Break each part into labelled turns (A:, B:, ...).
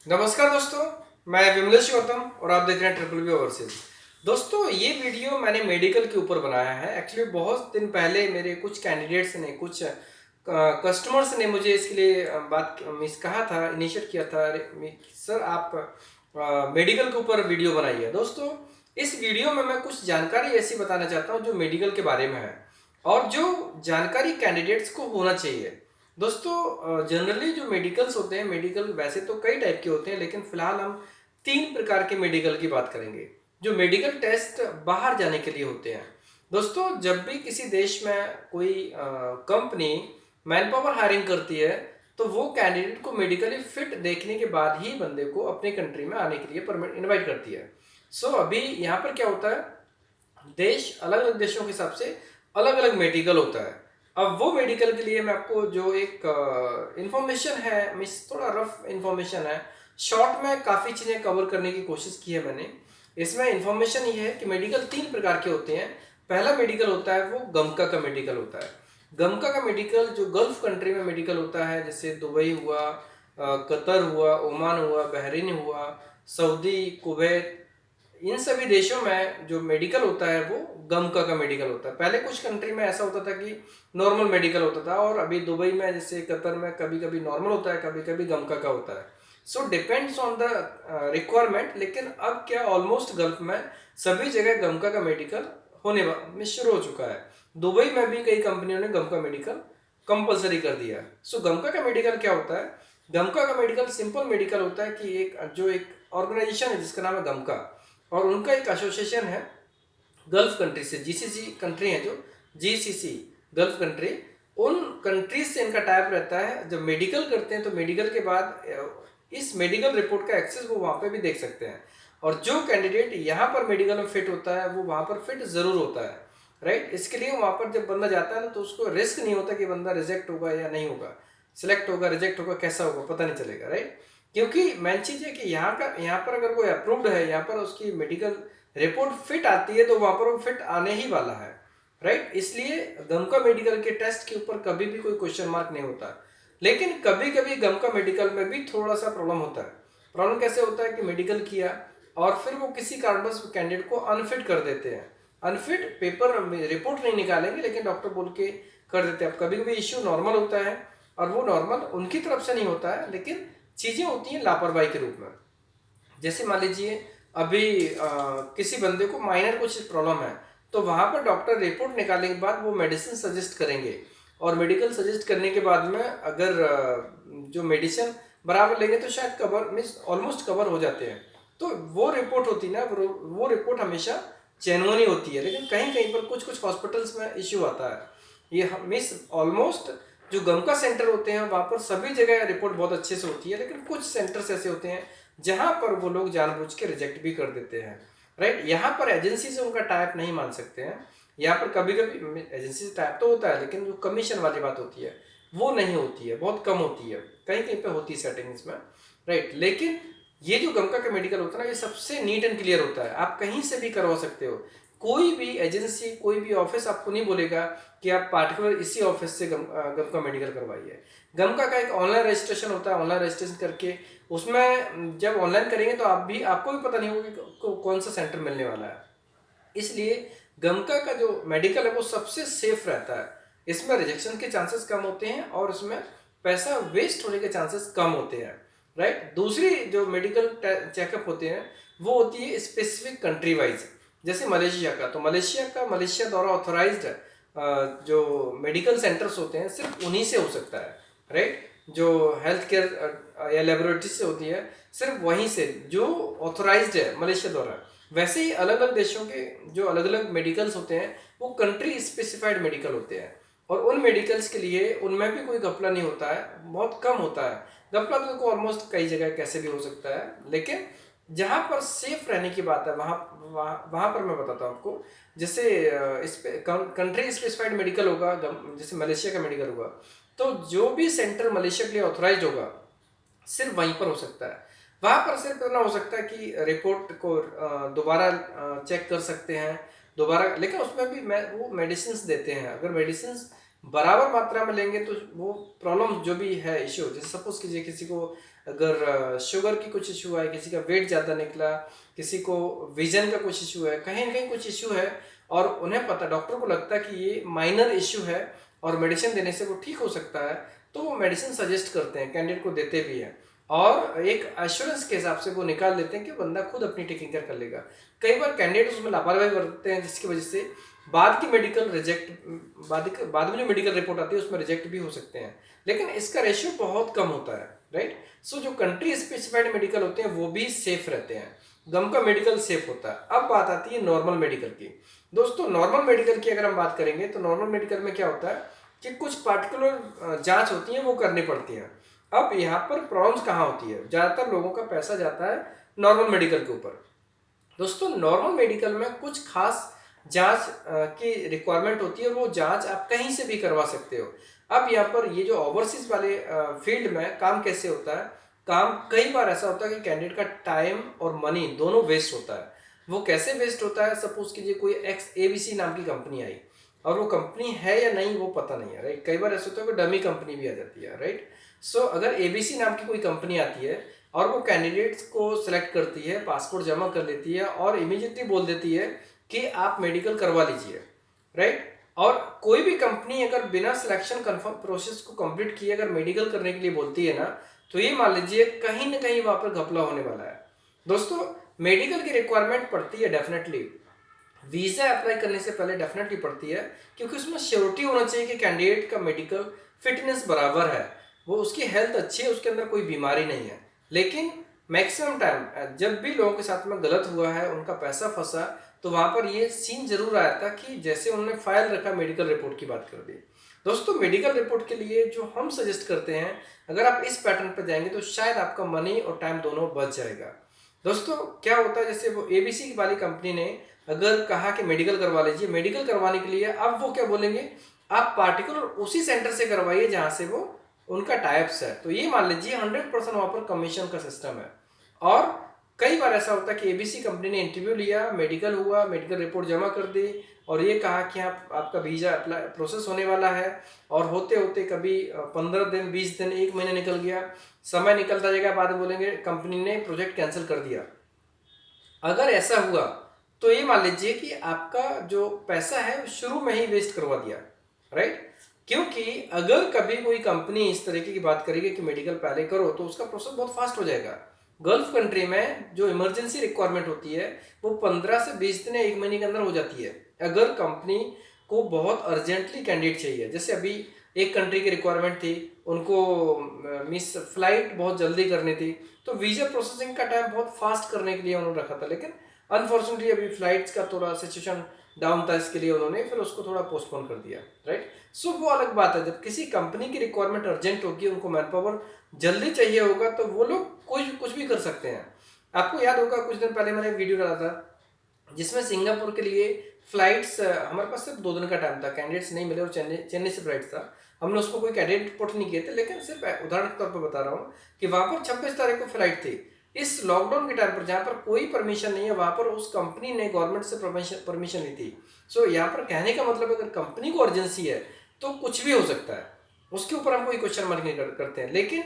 A: नमस्कार दोस्तों, मैं विमलेश गौतम और आप देख रहे हैं ट्रिपल बी ओवरसीज। दोस्तों, ये वीडियो मैंने मेडिकल के ऊपर बनाया है। एक्चुअली बहुत दिन पहले मेरे कुछ कैंडिडेट्स ने, कुछ कस्टमर्स ने मुझे इसके लिए बात मिस कहा था, इनिशिएट किया था, सर आप मेडिकल के ऊपर वीडियो बनाइए। दोस्तों, इस वीडियो में मैं कुछ जानकारी ऐसी बताना चाहता हूँ जो मेडिकल के बारे में है और जो जानकारी कैंडिडेट्स को होना चाहिए। दोस्तों, जनरली जो मेडिकल्स होते हैं, मेडिकल वैसे तो कई टाइप के होते हैं, लेकिन फिलहाल हम 3 प्रकार के मेडिकल की बात करेंगे जो मेडिकल टेस्ट बाहर जाने के लिए होते हैं। दोस्तों, जब भी किसी देश में कोई कंपनी मैन पावर हायरिंग करती है तो वो कैंडिडेट को मेडिकली फिट देखने के बाद ही बंदे को अपने कंट्री में आने के लिए परमिट इनवाइट करती है। अभी यहाँ पर क्या होता है, देश अलग अलग देशों के हिसाब से अलग अलग मेडिकल होता है। अब वो मेडिकल के लिए मैं आपको जो एक इंफॉर्मेशन है, मिस थोड़ा रफ इंफॉर्मेशन है, शॉर्ट में काफ़ी चीज़ें कवर करने की कोशिश की है मैंने। इसमें इंफॉर्मेशन ये है कि मेडिकल 3 प्रकार के होते हैं। पहला मेडिकल होता है वो गमका का मेडिकल होता है। गमका का मेडिकल जो गल्फ कंट्री में मेडिकल होता है, जैसे दुबई हुआ, कतर हुआ, ओमान हुआ, बहरीन हुआ, सऊदी, कुवैत, इन सभी देशों में जो मेडिकल होता है वो गमका का मेडिकल होता है। पहले कुछ कंट्री में ऐसा होता था कि नॉर्मल मेडिकल होता था, और अभी दुबई में, जैसे कतर में, कभी कभी नॉर्मल होता है, कभी कभी गमका का होता है। Depends on the requirement. लेकिन अब क्या, ऑलमोस्ट गल्फ में सभी जगह गमका का मेडिकल होने में शुरू हो चुका है। दुबई में भी कई कंपनियों ने गमका मेडिकल कंपलसरी कर दिया है। गमका का मेडिकल क्या होता है? गमका का मेडिकल सिंपल मेडिकल होता है कि एक ऑर्गेनाइजेशन है जिसका नाम है गमका, और उनका एक एसोसिएशन है गल्फ कंट्री से, जीसीसी कंट्री है जो, जीसीसी गल्फ कंट्री, उन कंट्रीज से इनका टाइप रहता है। जब मेडिकल करते हैं तो मेडिकल के बाद इस मेडिकल रिपोर्ट का एक्सेस वो वहाँ पे भी देख सकते हैं, और जो कैंडिडेट यहाँ पर मेडिकल में फिट होता है वो वहाँ पर फिट ज़रूर होता है, राइट। इसके लिए वहाँ पर जब बंदा जाता है ना तो उसको रिस्क नहीं होता कि बंदा रिजेक्ट होगा या नहीं होगा, सिलेक्ट होगा, रिजेक्ट होगा, कैसा होगा पता नहीं चलेगा, राइट। क्योंकि मेन चीज़ है कि यहाँ पर अगर कोई अप्रूव्ड है, यहाँ पर उसकी मेडिकल रिपोर्ट फिट आती है तो वहाँ पर वो फिट आने ही वाला है, राइट। इसलिए गमका मेडिकल के टेस्ट के ऊपर कभी भी कोई क्वेश्चन मार्क नहीं होता। लेकिन कभी कभी गमका मेडिकल में भी थोड़ा सा प्रॉब्लम होता है। प्रॉब्लम कैसे होता है कि मेडिकल किया और फिर वो किसी कारणवश कैंडिडेट को अनफिट कर देते हैं। अनफिट पेपर रिपोर्ट नहीं निकालेंगे लेकिन डॉक्टर बोल के कर देते हैं। अब कभी कभी इश्यू नॉर्मल होता है, और वो नॉर्मल उनकी तरफ से नहीं होता है, लेकिन चीज़ें होती हैं लापरवाही के रूप में। जैसे मान लीजिए अभी किसी बंदे को माइनर कुछ प्रॉब्लम है, तो वहाँ पर डॉक्टर रिपोर्ट निकालने के बाद वो मेडिसिन सजेस्ट करेंगे, और मेडिकल सजेस्ट करने के बाद में अगर जो मेडिसिन बराबर लेंगे तो शायद कवर मीन्स ऑलमोस्ट कवर हो जाते हैं। तो वो रिपोर्ट होती है ना, वो रिपोर्ट हमेशा जेन्युइन ही होती है। लेकिन कहीं कहीं पर कुछ कुछ हॉस्पिटल्स में इश्यू आता है। ये मिस ऑलमोस्ट जो गमका सेंटर होते हैं वहाँ पर सभी जगह रिपोर्ट बहुत अच्छे से होती है, लेकिन कुछ सेंटर्स ऐसे होते हैं जहाँ पर वो लोग जानबूझ के रिजेक्ट भी कर देते हैं, राइट। यहाँ पर एजेंसी से उनका टाइप नहीं मान सकते हैं। यहाँ पर कभी कभी एजेंसी से टाइप तो होता है, लेकिन जो कमीशन वाली बात होती है वो नहीं होती है, बहुत कम होती है, कहीं कहीं पे होती है सेटिंग्स में, राइट। लेकिन ये जो गमका का मेडिकल होता है ना, ये सबसे नीट एंड क्लियर होता है, आप कहीं से भी करवा सकते हो। कोई भी एजेंसी, कोई भी ऑफिस आपको नहीं बोलेगा कि आप पार्टिकुलर इसी ऑफिस से गमका मेडिकल करवाइए। गमका का एक ऑनलाइन रजिस्ट्रेशन होता है, ऑनलाइन रजिस्ट्रेशन करके उसमें जब ऑनलाइन करेंगे तो आपको भी पता नहीं होगा कि कौन सा सेंटर मिलने वाला है। इसलिए गमका का जो मेडिकल है वो सबसे सेफ रहता है। इसमें रिजेक्शन के चांसेस कम होते हैं और इसमें पैसा वेस्ट होने के चांसेस कम होते हैं, राइट। दूसरी जो मेडिकल चेकअप होते हैं वो होती है स्पेसिफिक कंट्री वाइज। जैसे मलेशिया का, तो मलेशिया द्वारा ऑथोराइज्ड जो मेडिकल सेंटर्स होते हैं सिर्फ उन्हीं से हो सकता है, राइट। जो हेल्थ केयर या लेबोरेटरी से होती है सिर्फ वहीं से जो ऑथोराइज्ड है मलेशिया द्वारा। वैसे ही अलग अलग देशों के जो अलग अलग मेडिकल्स होते हैं वो कंट्री स्पेसिफाइड मेडिकल होते हैं, और उन मेडिकल्स के लिए उनमें भी कोई घपला नहीं होता है, बहुत कम होता है। घपला तो ऑलमोस्ट कई जगह कैसे भी हो सकता है, लेकिन जहाँ पर सेफ रहने की बात है वहाँ पर मैं बताता हूँ आपको। जैसे इस कंट्री स्पेसिफाइड मेडिकल होगा, जैसे मलेशिया का मेडिकल होगा, तो जो भी सेंटर मलेशिया के लिए ऑथराइज होगा सिर्फ वहीं पर हो सकता है। वहाँ पर सिर्फ इतना हो सकता है कि रिपोर्ट को दोबारा चेक कर सकते हैं दोबारा, लेकिन उसमें भी वो मेडिसिन देते हैं। अगर मेडिसिन बराबर मात्रा में लेंगे तो वो प्रॉब्लम जो भी है इश्यू, जैसे सपोज कीजिए किसी को अगर शुगर की कुछ इशू है, किसी का वेट ज़्यादा निकला, किसी को विजन का कुछ इशू है, कहीं ना कहीं कुछ इशू है, और उन्हें पता, डॉक्टर को लगता है कि ये माइनर इशू है और मेडिसिन देने से वो ठीक हो सकता है, तो वो मेडिसिन सजेस्ट करते हैं, कैंडिडेट को देते भी हैं, और एक एश्योरेंस के हिसाब से वो निकाल लेते हैं कि बंदा खुद अपनी टेकिंग केयर कर लेगा। कई बार कैंडिडेट उसमें लापरवाही बरतते हैं, जिसकी वजह से बाद की मेडिकल रिजेक्ट बाद में जो मेडिकल रिपोर्ट आती है उसमें रिजेक्ट भी हो सकते हैं, लेकिन इसका रेशियो बहुत कम होता है, राइट। सो जो कंट्री स्पेसिफाइड मेडिकल होते हैं वो भी सेफ रहते हैं, गम का मेडिकल सेफ होता है। अब बात आती है नॉर्मल मेडिकल की। दोस्तों नॉर्मल मेडिकल की अगर हम बात करेंगे तो नॉर्मल मेडिकल में क्या होता है कि कुछ पार्टिकुलर जांच होती है, वो करनी पड़ती है। अब यहाँ पर प्रॉब्लम्स कहाँ होती है, ज़्यादातर लोगों का पैसा जाता है नॉर्मल मेडिकल के ऊपर। दोस्तों नॉर्मल मेडिकल में कुछ खास जांच की रिक्वायरमेंट होती है, और वो जांच आप कहीं से भी करवा सकते हो। अब यहाँ पर ये जो ओवरसीज वाले फील्ड में काम कैसे होता है, काम कई बार ऐसा होता है कि कैंडिडेट का टाइम और मनी दोनों वेस्ट होता है। वो कैसे वेस्ट होता है, सपोज कीजिए कोई एक्स एबीसी नाम की कंपनी आई, और वो कंपनी है या नहीं वो पता नहीं है, राइट। कई बार ऐसा होता है कि डमी कंपनी भी आ जाती है, राइट। सो अगर एबीसी नाम की कोई कंपनी आती है और वो कैंडिडेट्स को सिलेक्ट करती है, पासपोर्ट जमा कर लेती है और इमीडिएटली बोल देती है कि आप मेडिकल करवा लीजिए, राइट। और कोई भी कंपनी अगर बिना सिलेक्शन कंफर्म प्रोसेस को कंप्लीट किए अगर मेडिकल करने के लिए बोलती है ना, तो ये मान लीजिए कहीं ना कहीं वहां पर घपला होने वाला है। दोस्तों मेडिकल की रिक्वायरमेंट पड़ती है डेफिनेटली, वीजा अप्लाई करने से पहले डेफिनेटली पड़ती है, क्योंकि उसमें श्योरिटी होना चाहिए कि कैंडिडेट का मेडिकल फिटनेस बराबर है, वो उसकी हेल्थ अच्छी है, उसके अंदर कोई बीमारी नहीं है। लेकिन मैक्सिमम टाइम जब भी लोगों के साथ में गलत हुआ है, उनका पैसा फंसा, तो वहां पर ये सीन जरूर आया था कि जैसे उन्होंने फाइल रखा, मेडिकल रिपोर्ट की बात कर दी। दोस्तों मेडिकल रिपोर्ट के लिए जो हम सजेस्ट करते हैं, अगर आप इस पैटर्न पर जाएंगे तो शायद आपका मनी और टाइम दोनों बच जाएगा। दोस्तों क्या होता है, जैसे वो एबीसी वाली कंपनी ने अगर कहा कि मेडिकल करवा लीजिए, मेडिकल करवाने के लिए अब वो क्या बोलेंगे, आप पार्टिकुलर उसी सेंटर से करवाइए जहां से वो उनका टाइप्स है। तो ये मान लीजिए 100% वहां पर कमीशन का सिस्टम है। और कई बार ऐसा होता है कि एबीसी कंपनी ने इंटरव्यू लिया, मेडिकल हुआ, मेडिकल रिपोर्ट जमा कर दी, और ये कहा कि आप आपका वीजा अप्लाई प्रोसेस होने वाला है, और होते होते कभी 15 दिन, 20 दिन, 1 महीने निकल गया, समय निकलता जाएगा, बाद में बोलेंगे कंपनी ने प्रोजेक्ट कैंसिल कर दिया। अगर ऐसा हुआ तो ये मान लीजिए कि आपका जो पैसा है शुरू में ही वेस्ट करवा दिया, राइट। क्योंकि अगर कभी कोई कंपनी इस तरीके की बात करेगी कि मेडिकल पहले करो, तो उसका प्रोसेस बहुत फास्ट हो जाएगा। गल्फ कंट्री में जो इमरजेंसी रिक्वायरमेंट होती है वो 15 से 20 दिन या 1 महीने के अंदर हो जाती है, अगर कंपनी को बहुत अर्जेंटली कैंडिडेट चाहिए। जैसे अभी एक कंट्री की रिक्वायरमेंट थी, उनको मिस फ्लाइट बहुत जल्दी करनी थी, तो वीजा प्रोसेसिंग का टाइम बहुत फास्ट करने के लिए उन्होंने रखा था, लेकिन अनफॉर्चुनेटली अभी फ्लाइट्स का थोड़ा सिचुएशन डाउन था, इसके लिए उन्होंने फिर उसको थोड़ा पोस्टपोन कर दिया, राइट। सो वो अलग बात है, जब किसी कंपनी की रिक्वायरमेंट अर्जेंट होगी, उनको मैन पावर जल्दी चाहिए होगा, तो वो लोग कुछ भी कर सकते हैं। आपको याद होगा कुछ दिन पहले मैंने वीडियो डाला था जिसमें सिंगापुर के लिए फ्लाइट्स, हमारे पास सिर्फ 2 दिन का टाइम था, कैंडिडेट्स नहीं मिले, और चेन्नई चेन्नई से फ्लाइट था। हमने उसको कोई कैंडिडेट रिपोर्ट नहीं किए थे, लेकिन सिर्फ उदाहरण के तौर पर बता रहा हूँ कि वहां पर 26 तारीख को फ्लाइट थी। इस लॉकडाउन के टाइम पर जहाँ पर कोई परमिशन नहीं है, वहां पर उस कंपनी ने गवर्नमेंट से परमिशन ली थी। सो यहाँ पर कहने का मतलब अगर कंपनी को अर्जेंसी है तो कुछ भी हो सकता है, उसके ऊपर हम कोई क्वेश्चन मार्क नहीं करते हैं। लेकिन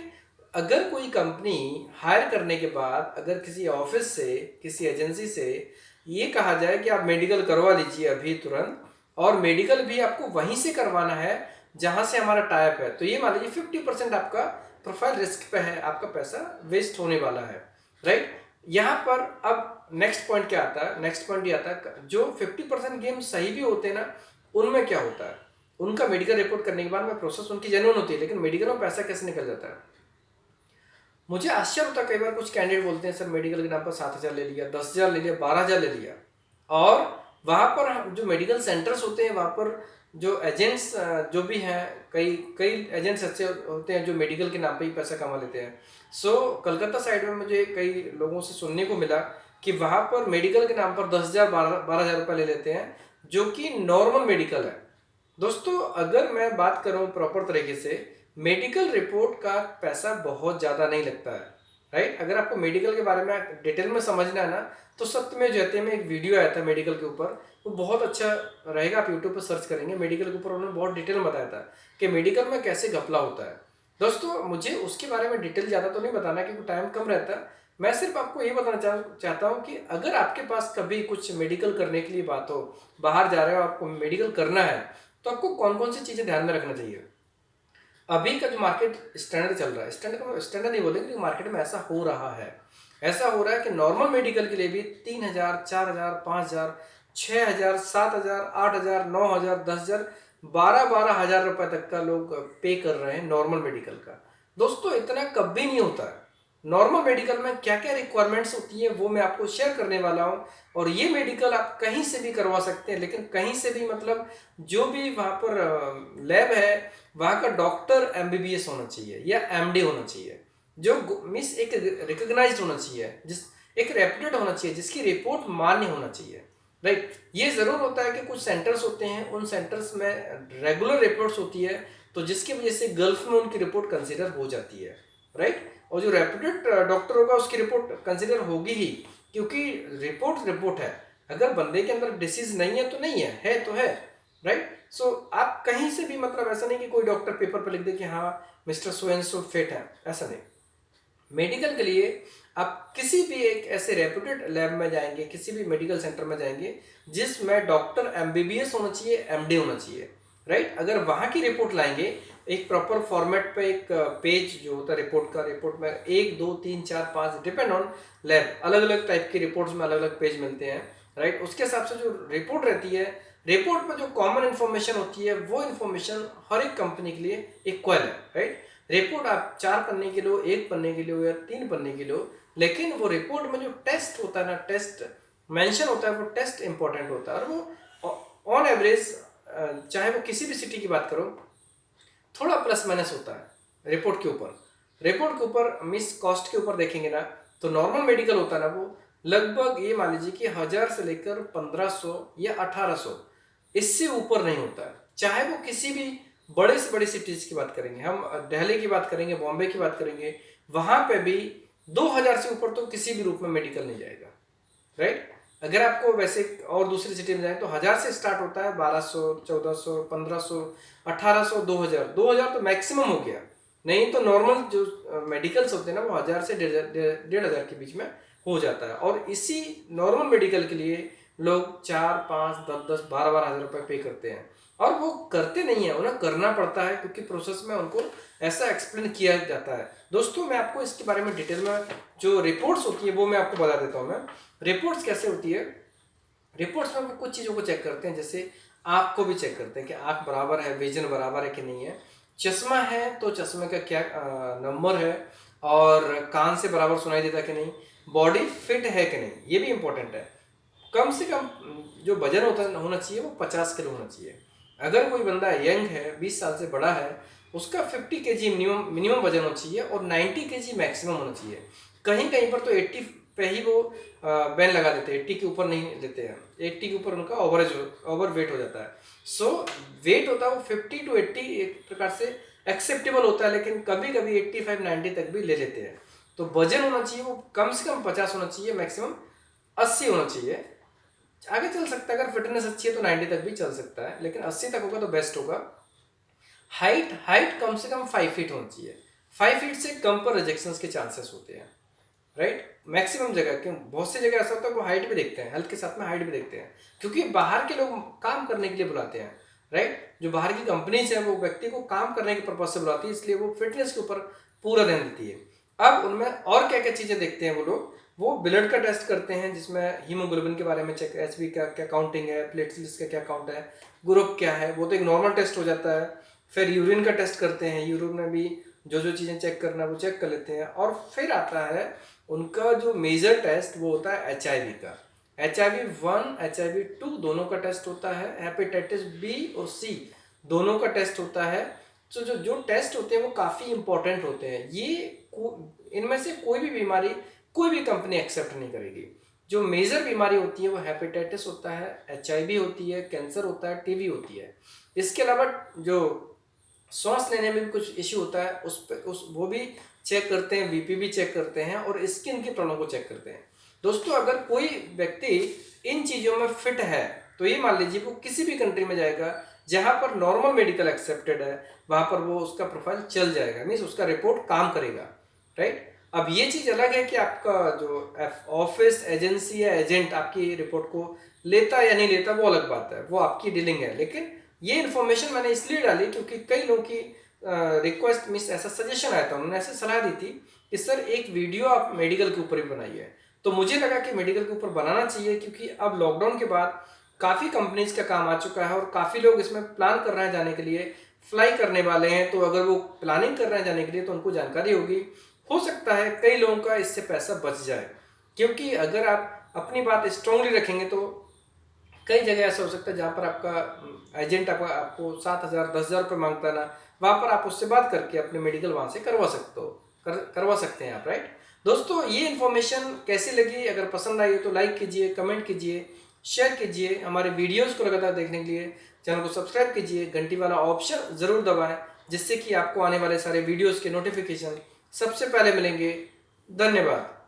A: अगर कोई कंपनी हायर करने के बाद अगर किसी ऑफिस से, किसी एजेंसी से ये कहा जाए कि आप मेडिकल करवा लीजिए अभी तुरंत, और मेडिकल भी आपको वहीं से करवाना है जहां से हमारा टाइप है, तो ये मान लीजिए 50% आपका प्रोफाइल रिस्क पे है, आपका पैसा वेस्ट होने वाला है, राइट। यहाँ पर अब नेक्स्ट पॉइंट क्या आता है, नेक्स्ट पॉइंट ये आता है जो 50% गेम सही भी होते हैं ना, उनमें क्या होता है, उनका मेडिकल रिपोर्ट करने के बाद में प्रोसेस उनकी जेन्युइन होती है, लेकिन मेडिकल में पैसा कैसे निकल जाता है। मुझे आश्चर्य होता है, कई बार कुछ कैंडिडेट बोलते हैं सर मेडिकल के नाम पर 7,000 ले लिया, 10,000 ले लिया, 12,000 ले लिया, और वहाँ पर जो मेडिकल सेंटर्स होते हैं, वहाँ पर जो एजेंट्स जो भी हैं, कई कई एजेंट्स ऐसे होते हैं जो मेडिकल के नाम पे ही पैसा कमा लेते हैं। सो कलकत्ता साइड में मुझे कई लोगों से सुनने को मिला कि वहाँ पर मेडिकल के नाम पर 10,000 12,000 रुपये ले लेते हैं, जो कि नॉर्मल मेडिकल है। दोस्तों अगर मैं बात करूं प्रॉपर तरीके से, मेडिकल रिपोर्ट का पैसा बहुत ज़्यादा नहीं लगता है, राइट। अगर आपको मेडिकल के बारे में डिटेल में समझना है ना, तो सत्यमेव जयते में एक वीडियो आया था मेडिकल के ऊपर, वो बहुत अच्छा रहेगा, आप यूट्यूब पर सर्च करेंगे मेडिकल के ऊपर, उन्होंने बहुत डिटेल में बताया था कि मेडिकल में कैसे घपला होता है। दोस्तों मुझे उसके बारे में डिटेल ज़्यादा तो नहीं बताना क्योंकि टाइम कम रहता है, मैं सिर्फ आपको ये बताना चाहता हूँ कि अगर आपके पास कभी कुछ मेडिकल करने के लिए बात हो, बाहर जा रहे हो, आपको मेडिकल करना है, तो आपको कौन कौन सी चीज़ें ध्यान में रखना चाहिए। अभी का जो मार्केट स्टैंडर्ड चल रहा है, स्टैंडर्ड नहीं बोलेंगे, मार्केट में ऐसा हो रहा है, ऐसा हो रहा है कि नॉर्मल मेडिकल के लिए भी 3,000, 4,000, 5,000, 6,000, 7,000, 8,000, 9,000, 10,000, 12,000 रुपए तक का लोग पे कर रहे हैं नॉर्मल मेडिकल का। दोस्तों इतना कभी नहीं होता है। नॉर्मल मेडिकल में क्या क्या रिक्वायरमेंट्स होती है वो मैं आपको शेयर करने वाला हूँ। और ये मेडिकल आप कहीं से भी करवा सकते हैं, लेकिन कहीं से भी मतलब जो भी वहाँ पर लैब है, वहाँ का डॉक्टर एमबीबीएस होना चाहिए या एमडी होना चाहिए, जो मिस एक रिकॉग्नाइज्ड होना चाहिए, जिस एक रेप्यूटेड होना चाहिए, जिसकी रिपोर्ट मान्य होना चाहिए, राइट। ये ज़रूर होता है कि कुछ सेंटर्स होते हैं, उन सेंटर्स में रेगुलर रिपोर्ट्स होती है, तो जिसकी वजह से गल्फ में उनकी रिपोर्ट कंसिडर हो जाती है, राइट। और जो रेप्यूटेड डॉक्टर होगा उसकी रिपोर्ट कंसिडर होगी ही, क्योंकि रिपोर्ट रिपोर्ट है। अगर बंदे के अंदर डिसीज नहीं है तो नहीं है तो है, राइट। सो आप कहीं से भी मतलब ऐसा नहीं कि कोई डॉक्टर पेपर पर लिख दे कि हाँ mister so and so fit है, ऐसा नहीं। मेडिकल के लिए आप किसी भी एक ऐसे रेप्यूटेड लैब में जाएंगे, किसी भी मेडिकल सेंटर में जाएंगे जिसमें डॉक्टर एमबीबीएस होना चाहिए, एमडी होना चाहिए, राइट। अगर वहाँ की रिपोर्ट लाएंगे एक प्रॉपर फॉर्मेट पे, एक पेज जो होता है रिपोर्ट का, रिपोर्ट में 1 2 3 4 5 डिपेंड ऑन लैब, अलग अलग टाइप की रिपोर्ट्स में अलग अलग पेज मिलते हैं, राइट। उसके हिसाब से जो रिपोर्ट रहती है, रिपोर्ट में जो कॉमन इन्फॉर्मेशन होती है वो इन्फॉर्मेशन हर एक कंपनी के लिए इक्वल है, राइट। रिपोर्ट आप 4 पन्ने की लो, 1 पन्ने की लो या 3 पन्ने की लो, लेकिन वो रिपोर्ट में जो टेस्ट होता है ना, टेस्ट मेंशन होता है, वो टेस्ट इंपॉर्टेंट होता है। और वो ऑन एवरेज चाहे वो किसी भी सिटी की बात करो, थोड़ा प्लस माइनस होता है रिपोर्ट के ऊपर। रिपोर्ट के ऊपर मिस कॉस्ट के ऊपर देखेंगे ना, तो नॉर्मल मेडिकल होता है ना, वो लगभग ये मान लीजिए कि 1,000 से लेकर 1,500 या 1,800, इससे ऊपर नहीं होता है। चाहे वो किसी भी बड़े से बड़ी सिटीज की बात करेंगे, हम दिल्ली की बात करेंगे, बॉम्बे की बात करेंगे, वहां पे भी 2,000 से ऊपर तो किसी भी रूप में मेडिकल नहीं जाएगा, राइट। अगर आपको वैसे और दूसरी सिटी में जाए तो 1,000 से स्टार्ट होता है, 1,200, 1,400, 1,500, 1,800, 2,000, 2,000 तो मैक्सिमम हो गया। नहीं तो नॉर्मल जो मेडिकल्स होते हैं ना, वो 1,000 से 1,500 के बीच में हो जाता है। और इसी नॉर्मल मेडिकल के लिए लोग 4, 5, 10, 10, 12,000 रुपये पे करते हैं। और वो करते नहीं है, उन्हें करना पड़ता है, क्योंकि प्रोसेस में उनको ऐसा एक्सप्लेन किया जाता है। दोस्तों मैं आपको इसके बारे में डिटेल में जो रिपोर्ट्स होती है वो मैं आपको बता देता हूँ। मैं रिपोर्ट्स कैसे होती है, रिपोर्ट्स में वो कुछ चीज़ों को चेक करते हैं, जैसे आँख को भी चेक करते हैं कि आँख बराबर है, विजन बराबर है कि नहीं है। चश्मा है तो चश्मे का क्या नंबर है, और कान से बराबर सुनाई देता कि नहीं, बॉडी फिट है कि नहीं, ये भी इंपॉर्टेंट है। कम से कम जो वजन होना चाहिए वो 50 किलो होना चाहिए। अगर कोई बंदा यंग है, 20 साल से बड़ा है, उसका 50 केजी मिनिमम वजन होना चाहिए और 90 केजी मैक्सिमम होना चाहिए। कहीं कहीं पर तो 80 पे ही वो बैन लगा देते हैं, 80 के ऊपर नहीं लेते हैं, 80 के ऊपर उनका ओवर वेट हो जाता है। सो वेट होता है वो 50 to 80 एक प्रकार से एक्सेप्टेबल होता है, लेकिन कभी कभी 85-90 तक भी ले लेते हैं। तो वजन होना चाहिए वो कम से कम 50 होना चाहिए, मैक्सिमम 80 होना चाहिए। आगे चल सकता है, अगर फिटनेस अच्छी है तो 90 तक भी चल सकता है, लेकिन 80 तक होगा तो बेस्ट होगा। हाइट हाइट कम से कम 5 फीट होनी चाहिए। 5 फीट से कम पर रिजेक्शंस के चांसेस होते हैं, राइट। मैक्सिमम जगह, क्यों बहुत सी जगह ऐसा होता है वो हाइट भी देखते हैं, हेल्थ के साथ में हाइट भी देखते हैं, क्योंकि बाहर के लोग काम करने के लिए बुलाते हैं, राइट। जो बाहर की कंपनीज है वो व्यक्ति को काम करने के पर्पज से बुलाती है, इसलिए वो फिटनेस के ऊपर पूरा ध्यान देती है। अब उनमें और क्या क्या चीज़ें देखते हैं वो लोग, वो ब्लड का टेस्ट करते हैं, जिसमें हीमोग्लोबिन के बारे में चेक, एचबी का क्या काउंटिंग है, प्लेटलेट्स का क्या काउंट है, ग्रुप क्या है, वो तो एक नॉर्मल टेस्ट हो जाता है। फिर यूरिन का टेस्ट करते हैं, यूरिन में भी जो जो चीज़ें चेक करना है वो चेक कर लेते हैं। और फिर आता है उनका जो मेजर टेस्ट, वो होता है HIV का। HIV-1, HIV-2 दोनों का टेस्ट होता है, हेपेटाइटिस B और C दोनों का टेस्ट होता है। तो जो जो टेस्ट होते हैं वो काफ़ी इंपॉर्टेंट होते हैं। इनमें से कोई भी बीमारी कोई भी कंपनी एक्सेप्ट नहीं करेगी। जो मेजर बीमारी होती है वो हेपेटाइटिस होता है, HIV होती है, कैंसर होता है, TB होती है। इसके अलावा जो सांस लेने में भी कुछ इश्यू होता है, उस वो भी चेक करते हैं, बीपी भी चेक करते हैं और स्किन की प्रॉब्लम को चेक करते हैं। दोस्तों अगर कोई व्यक्ति इन चीज़ों में फिट है तो ये मान लीजिए वो किसी भी कंट्री में जाएगा जहाँ पर नॉर्मल मेडिकल एक्सेप्टेड है, वहाँ पर वो उसका प्रोफाइल चल जाएगा, मीन्स उसका रिपोर्ट काम करेगा, राइट। अब ये चीज़ अलग है कि आपका जो ऑफिस, एजेंसी या एजेंट आपकी रिपोर्ट को लेता या नहीं लेता वो अलग बात है, वो आपकी डीलिंग है। लेकिन ये इन्फॉर्मेशन मैंने इसलिए डाली क्योंकि कई लोगों की रिक्वेस्ट मीन्स ऐसा सजेशन आया था, उन्होंने ऐसे सलाह दी थी कि सर एक वीडियो आप मेडिकल के ऊपर ही बनाइए। तो मुझे लगा कि मेडिकल के ऊपर बनाना चाहिए क्योंकि अब लॉकडाउन के बाद काफ़ी कंपनीज का काम आ चुका है और काफ़ी लोग इसमें प्लान कर रहे हैं जाने के लिए, फ्लाई करने वाले हैं। तो अगर वो प्लानिंग कर रहे हैं जाने के लिए तो उनको जानकारी होगी, हो सकता है कई लोगों का इससे पैसा बच जाए। क्योंकि अगर आप अपनी बात स्ट्रांगली रखेंगे तो कई जगह ऐसा हो सकता है जहाँ पर आपका एजेंट आपको 7,000 10,000 रुपये मांगता है ना, वहाँ पर आप उससे बात करके अपने मेडिकल वहाँ से करवा सकते हो, करवा सकते हैं आप, राइट। दोस्तों ये इन्फॉर्मेशन कैसी लगी, अगर पसंद आई हो तो लाइक कीजिए, कमेंट कीजिए, शेयर कीजिए। हमारे वीडियोज़ को लगातार देखने के लिए चैनल को सब्सक्राइब कीजिए, घंटी वाला ऑप्शन ज़रूर दबाएँ जिससे कि आपको आने वाले सारे वीडियोज़ के नोटिफिकेशन सबसे पहले मिलेंगे। धन्यवाद।